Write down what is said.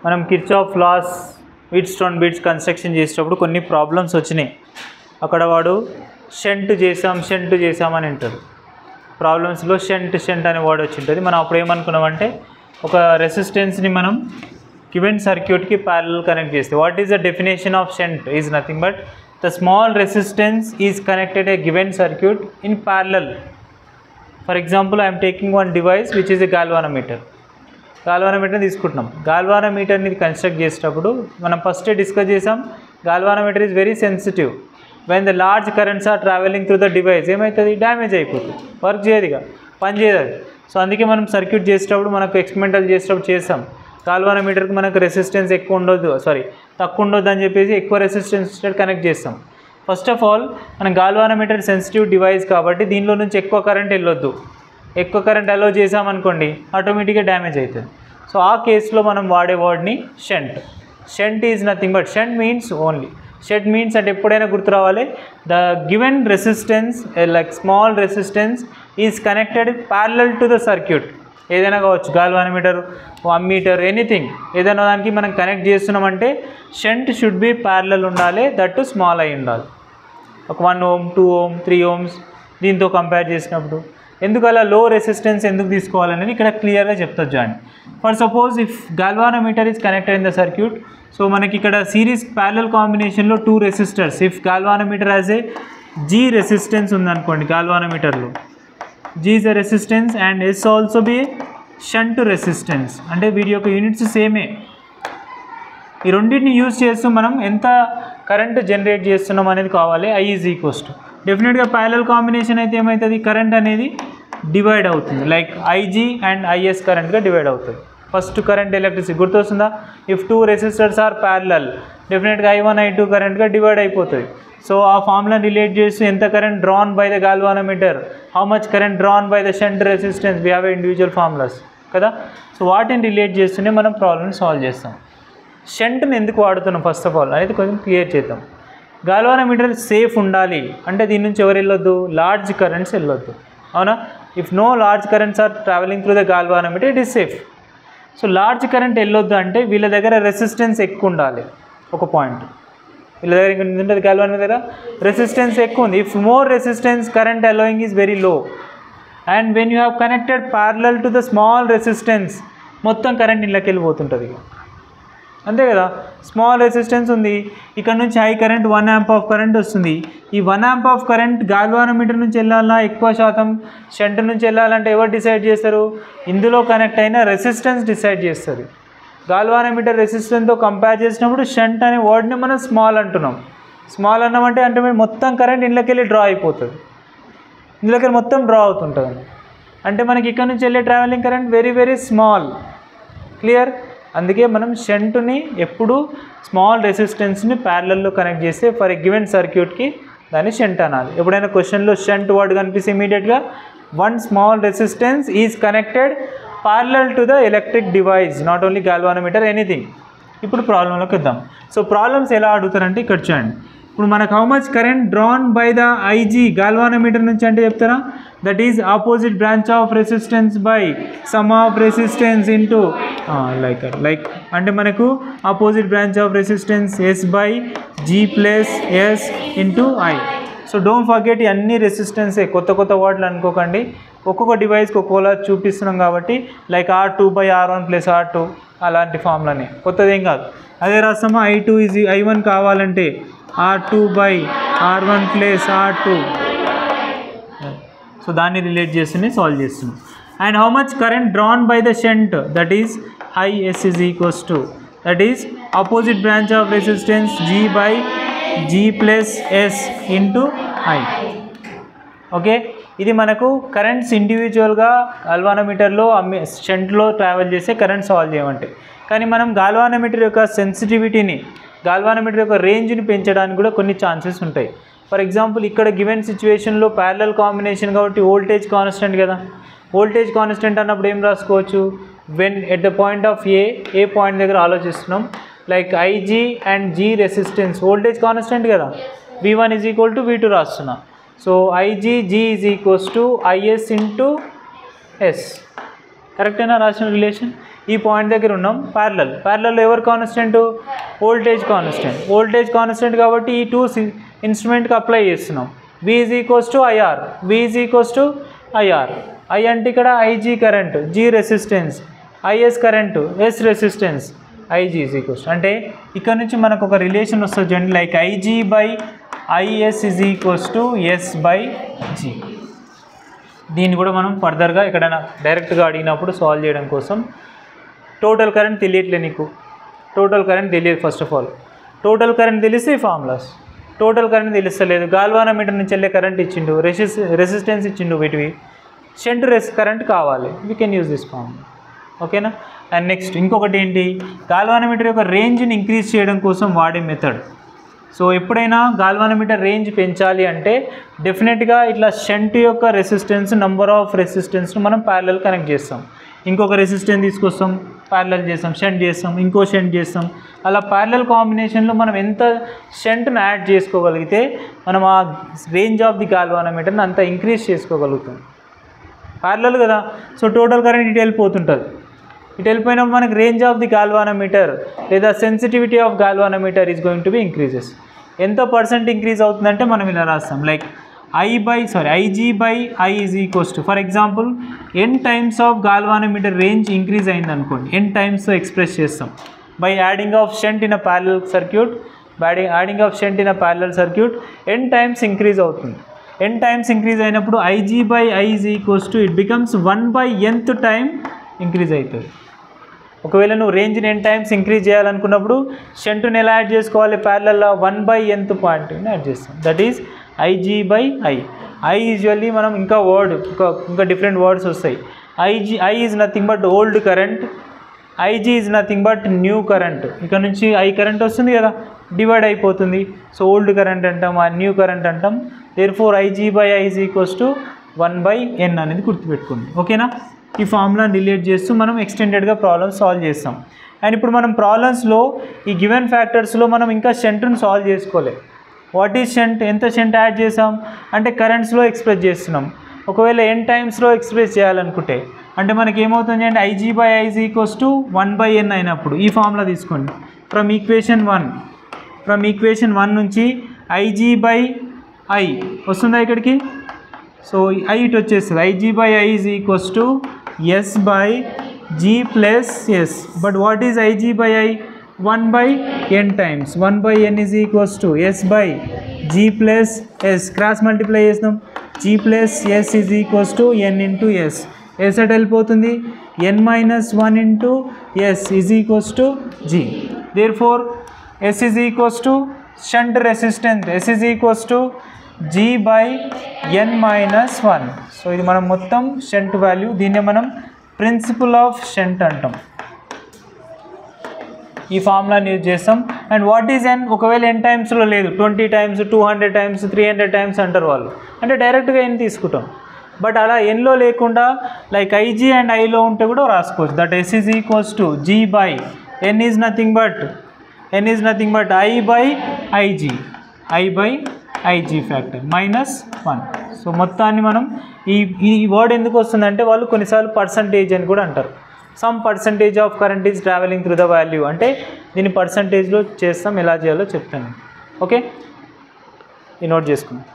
మనం Kirchhoff laws Wheatstone bridge construction చేసేటప్పుడు కొన్ని ప్రాబ్లమ్స్ వచ్చినాయి. అక్కడ వాడు షంట్ చేసామని అంటాడు. ప్రాబ్లమ్స్లో షంట్ అనే వర్డ్ వచ్చి ఉంటుంది. మనం అప్పుడు ఏమనుకున్నామంటే ఒక రెసిస్టెన్స్ని మనం గివెన్ సర్క్యూట్కి ప్యారలల్ కనెక్ట్ చేస్తే what is the definition of shunt is nothing but the small resistance is connected a given circuit in parallel. For example I'm taking one device which is a galvanometer తీసుకుంటున్నాం. గాల్వానోమీటర్ని construct చేసేటప్పుడు మనం ఫస్టే discuss చేసాం, galvanometer is very sensitive. When the large currents are travelling through the device ఏమవుతుంది, damage అయిపోతుంది, work చేయదు, ఇక పని చేయదు అది. సో అందుకే మనం సర్క్యూట్ చేసేటప్పుడు మనకు ఎక్స్పెరిమెంటల్ చేసేటప్పుడు చేస్తాం, గాల్వానోమీటర్కి మనకు రెసిస్టెన్స్ తక్కువ ఉండొద్దు అని చెప్పేసి ఎక్కువ రెసిస్టెన్స్ కనెక్ట్ చేస్తాం. ఫస్ట్ ఆఫ్ ఆల్ మనం గాల్వానోమీటర్ సెన్సిటివ్ డివైస్ కాబట్టి దీనిలో నుంచి ఎక్కువ కరెంట్ వెళ్ళొద్దు. ఎక్కువ కరెంట్ అలో చేసామనుకోండి ఆటోమేటిక్గా డ్యామేజ్ అవుతుంది. సో ఆ కేసులో మనం వాడే వర్డ్ని shunt is nothing but shunt means only. Shunt means అంటే ఎప్పుడైనా గుర్తు రావాలి, the given resistance like small resistance is connected parallel to the circuit. ఏదైనా కావచ్చు, గాల్వానోమీటర్, అమ్మీటర్, ఎనీథింగ్ ఏదైనా దానికి మనం కనెక్ట్ చేస్తున్నామంటే షంట్ షుడ్ బి ప్యారలల్ ఉండాలి, దట్ టు స్మాల్ అయి ఉండాలి. ఒక 1 ohm 2 ohm 3 ohms దీంతో కంపేర్ చేసినప్పుడు ఎందుకు అలా లో రెసిస్టెన్స్ ఎందుకు తీసుకోవాలనేది ఇక్కడ క్లియర్గా చెప్తా చూడండి. For suppose if galvanometer is connected in the circuit, so మనకి ఇక్కడ సిరీస్ ప్యారలల్ కాంబినేషన్లో 2 resistors, if galvanometer has a G resistance ఉందనుకోండి, గాల్వానోమీటర్లో G is a resistance and S also be shunt resistance. అంటే వీటి యొక్క యూనిట్స్ సేమే. ఈ రెండింటిని యూజ్ చేస్తూ మనం ఎంత కరెంట్ జనరేట్ చేస్తున్నాం అనేది కావాలి. I is equals to డెఫినెట్గా ప్యారలల్ కాంబినేషన్ అయితే ఏమవుతుంది, కరెంట్ అనేది డివైడ్ అవుతుంది, లైక్ IG అండ్ IS కరెంట్గా డివైడ్ అవుతుంది. ఫస్ట్ కరెంట్ ఎలక్ట్రిసిటీ గుర్తొస్తుందా, ఇఫ్ 2 రెసిస్టర్స్ ఆర్ ప్యారలల్ డెఫినెట్గా I1 I2 కరెంట్గా డివైడ్ అయిపోతుంది. సో ఆ ఫార్ములాని రిలేట్ చేస్తూ ఎంత current drawn by the galvanometer, how much current drawn by the shunt resistance, we have individual formulas కదా. So వాటిని relate చేస్తూనే మనం ప్రాబ్లమ్ని సాల్వ్ చేస్తాం. షంట్ని ఎందుకు వాడుతున్నాం ఫస్ట్ ఆఫ్ ఆల్ అనేది కొంచెం క్లియర్ చేద్దాం. గాల్వానోమీటర్ సేఫ్ ఉండాలి అంటే దీని నుంచి ఎవరు వెళ్ళొద్దు, లార్జ్ కరెంట్స్ వెళ్ళొద్దు, అవునా. If no large currents are travelling through the galvanometer it is safe. So large current వెళ్ళొద్దు అంటే వీళ్ళ దగ్గర రెసిస్టెన్స్ ఎక్కువ ఉండాలి. ఒక పాయింట్ వీళ్ళ దగ్గర ఇంకా ఉంటుంది, గాల్వానోమీటర్ దగ్గర రెసిస్టెన్స్ ఎక్కువ ఉంది. If more resistance current allowing is very low and when you have connected parallel to the small resistance మొత్తం కరెంట్ ఇళ్ళకి వెళ్ళిపోతుంటుంది, అంతే కదా. స్మాల్ రెసిస్టెన్స్ ఉంది, ఇక్కడ నుంచి high current 1 amp of current వస్తుంది. ఈ 1 amp ఆఫ్ కరెంట్ గాల్వానోమీటర్ నుంచి వెళ్ళాలా, ఎక్కువ శాతం షంట్ నుంచి వెళ్ళాలంటే ఎవరు డిసైడ్ చేస్తారు, ఇందులో కనెక్ట్ అయిన రెసిస్టెన్స్ డిసైడ్ చేస్తుంది. గాల్వానోమీటర్ రెసిస్టెన్స్తో కంపేర్ చేసినప్పుడు షంట్ అనే వర్డ్ని మనం స్మాల్ అంటున్నాం. స్మాల్ అన్నామంటే అంటే మొత్తం కరెంట్ ఇంట్లోకి వెళ్ళి డ్రా అయిపోతుంది, ఇందులోకి వెళ్ళి మొత్తం డ్రా అవుతుంటుంది. అంటే మనకి ఇక్కడ నుంచి వెళ్ళే travelling current very very small, clear. అందుకే మనం షంట్ని ఎప్పుడు స్మాల్ రెసిస్టెన్స్ని ప్యారలల్లో కనెక్ట్ చేస్తే ఫర్ ఎ గివెన్ సర్క్యూట్కి దాన్ని షంట్ అనాలి. ఎప్పుడైనా క్వశ్చన్లో షంట్ వర్డ్ కనిపిస్తే ఇమీడియట్గా one small resistance is connected parallel to the electric device, not only galvanometer, anything. ఇప్పుడు ప్రాబ్లంలోకి వద్దాం. సో ప్రాబ్లమ్స్ ఎలా అడుగుతారంటే ఇక్కడ చూడండి, ఇప్పుడు మనకు how much current drawn by the IG galvanometer నుంచి అంటే చెప్తారా, that is opposite branch of resistance by some of resistance into like అంటే మనకు opposite branch of resistance S by G plus S into I. So don't forget ఈ అన్ని రెసిస్టెన్సే, కొత్త వర్డ్లు అనుకోకండి, ఒక్కొక్క డివైస్కి ఒక్కోలా చూపిస్తున్నాం కాబట్టి like R2 by R1 plus R2 అలాంటి ఫార్ములానే, కొత్తది ఏం కాదు. అదే రాస్తామా, I2 ఈజ్ I1 కావాలంటే R2 by R1 plus R2. So దాన్ని రిలేట్ చేస్తూనే సాల్వ్ చేస్తున్నాం. And how much current drawn by the shunt, that is IS is equals to that is opposite branch of resistance G by G plus S into I. Okay, ఇది మనకు currents ఇండివిజువల్గా గాల్వానోమీటర్లో షంట్లో travel చేసే current solve చేయమంటే. కానీ మనం galvanometer యొక్క సెన్సిటివిటీని, galvanometer యొక్క రేంజ్ని పెంచడానికి కూడా కొన్ని ఛాన్సెస్ ఉంటాయి. ఫర్ ఎగ్జాంపుల్ ఇక్కడ గివెన్ సిచ్యువేషన్లో ప్యారలల్ కాంబినేషన్ కాబట్టి వోల్టేజ్ కాన్స్టెంట్ కదా. వోల్టేజ్ కాన్స్టెంట్ అన్నప్పుడు ఏం రాసుకోవచ్చు, when at the point of A point దగ్గర ఆలోచిస్తున్నాం, like IG and G resistance voltage constant కదా, V1 is equal to V2 రాస్తున్నా. So IG G is equals to IS into S, కరెక్టేనా రాసిన రిలేషన్. ఈ పాయింట్ దగ్గర ఉన్నాం. ప్యారలల్లో ఎవరు కాన్స్టెంట్? వోల్టేజ్ కాన్స్టెంట్ కాబట్టి ఈ టూ ఇన్స్ట్రుమెంట్కి అప్లై చేస్తున్నాం. V is equals to IR. I అంటే ఇక్కడ IG current, G resistance, IS current, S resistance, IG is equals to అంటే ఇక్కడ నుంచి మనకు ఒక రిలేషన్ వస్తుంది చూడండి, like IG by IS is equals to S by G. దీన్ని కూడా మనం ఫర్దర్గా ఎక్కడైనా డైరెక్ట్గా అడిగినప్పుడు సాల్వ్ చేయడం కోసం. టోటల్ కరెంట్ తెలియట్లే నీకు, టోటల్ కరెంట్ తెలియదు. First of all total current తెలిస్తే ఫార్ములాస్, టోటల్ కరెంట్ తెలుస్తలేదు. గాల్వానోమీటర్ నుంచి వెళ్ళే కరెంట్ ఇచ్చిండు, రెసిస్టెన్స్ ఇచ్చిండు, వీటివి షంట్ కరెంట్ కావాలి. We can use this formula. ఓకేనా? అండ్ నెక్స్ట్ ఇంకొకటి ఏంటి, గాల్వానోమీటర్ యొక్క రేంజ్ని ఇంక్రీజ్ చేయడం కోసం వాడే మెథడ్. సో ఎప్పుడైనా గాల్వానోమీటర్ రేంజ్ పెంచాలి అంటే డెఫినెట్గా ఇట్లా షంట్ యొక్క రెసిస్టెన్స్, నంబర్ ఆఫ్ రెసిస్టెన్స్ను మనం ప్యారలల్ కనెక్ట్ చేస్తాం. ఇంకొక రెసిస్టెన్స్ తీసుకొస్తాం, ప్యారలల్ చేస్తాం, షంట్ చేస్తాం, ఇంకో షంట్ చేస్తాం. అలా ప్యారలల్ కాంబినేషన్లో మనం ఎంత షంట్ను యాడ్ చేసుకోగలిగితే మనం ఆ రేంజ్ ఆఫ్ ది గాల్వానోమీటర్ని అంత ఇంక్రీజ్ చేసుకోగలుగుతాం. ప్యారలల్ కదా, సో టోటల్ కరెంట్ ఇటు వెళ్ళిపోతుంటుంది. ఇటు వెళ్ళిపోయినప్పుడు మనకి రేంజ్ ఆఫ్ ది గాల్వానోమీటర్ లేదా sensitivity of galvanometer is going to be increases. ఎంత పర్సెంట్ ఇంక్రీజ్ అవుతుందంటే మనం ఇలా రాస్తాం, like IG by I is equals to, for example n times of galvanometer range increase అయింది అనుకోండి, n టైమ్స్తో ఎక్స్ప్రెస్ చేస్తాం. By adding of shunt in a parallel circuit n times increase అవుతుంది. n times increase అయినప్పుడు IG by I is equals to it becomes 1/nth time increase అవుతుంది. ఒకవేళ నువ్వు రేంజ్ని n times increase చేయాలనుకున్నప్పుడు షంట్ని ఎలా యాడ్ చేసుకోవాలి? ప్యారలల్లో 1/nth పాయింట్ని యాడ్ చేస్తాం. That is IG by I. I usually మనం ఇంకా డిఫరెంట్ వర్డ్స్ వస్తాయి. I is nothing but old current, IG is nothing but new current. ఇక్కడ నుంచి I కరెంట్ వస్తుంది కదా, డివైడ్ అయిపోతుంది. సో ఓల్డ్ కరెంట్ అంటాం, ఆ న్యూ కరెంట్ అంటాం. Therefore IG by I is equals to 1/n అనేది గుర్తుపెట్టుకోండి. ఓకేనా? ఈ ఫార్ములాని రిలేట్ చేస్తూ మనం ఎక్స్టెండెడ్గా ప్రాబ్లమ్స్ సాల్వ్ చేస్తాం. అండ్ ఇప్పుడు మనం ప్రాబ్లమ్స్లో ఈ గివెన్ ఫ్యాక్టర్స్లో మనం ఇంకా షంట్ను సాల్వ్ చేసుకోలేదు. What is shunt? ఎంత షంట్ యాడ్ చేసాం అంటే కరెంట్స్లో ఎక్స్ప్రెస్ చేస్తున్నాం. ఒకవేళ n టైమ్స్లో ఎక్స్ప్రెస్ చేయాలనుకుంటే అంటే మనకి ఏమవుతుంది అంటే IG by I is equals to 1/n అయినప్పుడు ఈ ఫార్ములా తీసుకోండి. ఫ్రమ్ ఈక్వేషన్ 1 నుంచి IG by I వస్తుందా ఇక్కడికి? సో I ఇటు వచ్చేస్తుంది. IG by I is equals to S by G plus S. But what is IG by I? 1/n times 1/n is equals to S by G plus S. Cross multiply చేస్తాం. G plus S is equals to N into S. S at వెళ్ళిపోతుంది. N minus 1 into S is equals to G. Therefore S is equals to shunt resistance. S is equals to G by N minus 1. So ఇది మనం మొత్తం shunt value, దీన్నే మనం principal of shunt అంటాం. ఈ ఫార్ములాని use చేస్తాం. And what is n? ఒకవేళ n టైమ్స్లో లేదు, 20 టైమ్స్, 200 టైమ్స్, 300 టైమ్స్ అంటారు వాళ్ళు, అంటే డైరెక్ట్గా n తీసుకుంటాం. బట్ అలా nలో లేకుండా లైక్ IG అండ్ Iలో ఉంటే కూడా రాసుకోవచ్చు. That S is equals to G by n is nothing but I by IG factor minus 1. So మొత్తాన్ని మనం ఈ వర్డ్ ఎందుకు వస్తుందంటే వాళ్ళు కొన్నిసార్లు పర్సంటేజ్ అని కూడా అంటారు. Some percentage of current is travelling through the value అంటే దీన్ని పర్సంటేజ్లో చేస్తాం, ఎలా చేయాలో చెప్తాను. ఓకే, ఈ నోట్ చేసుకుందాం.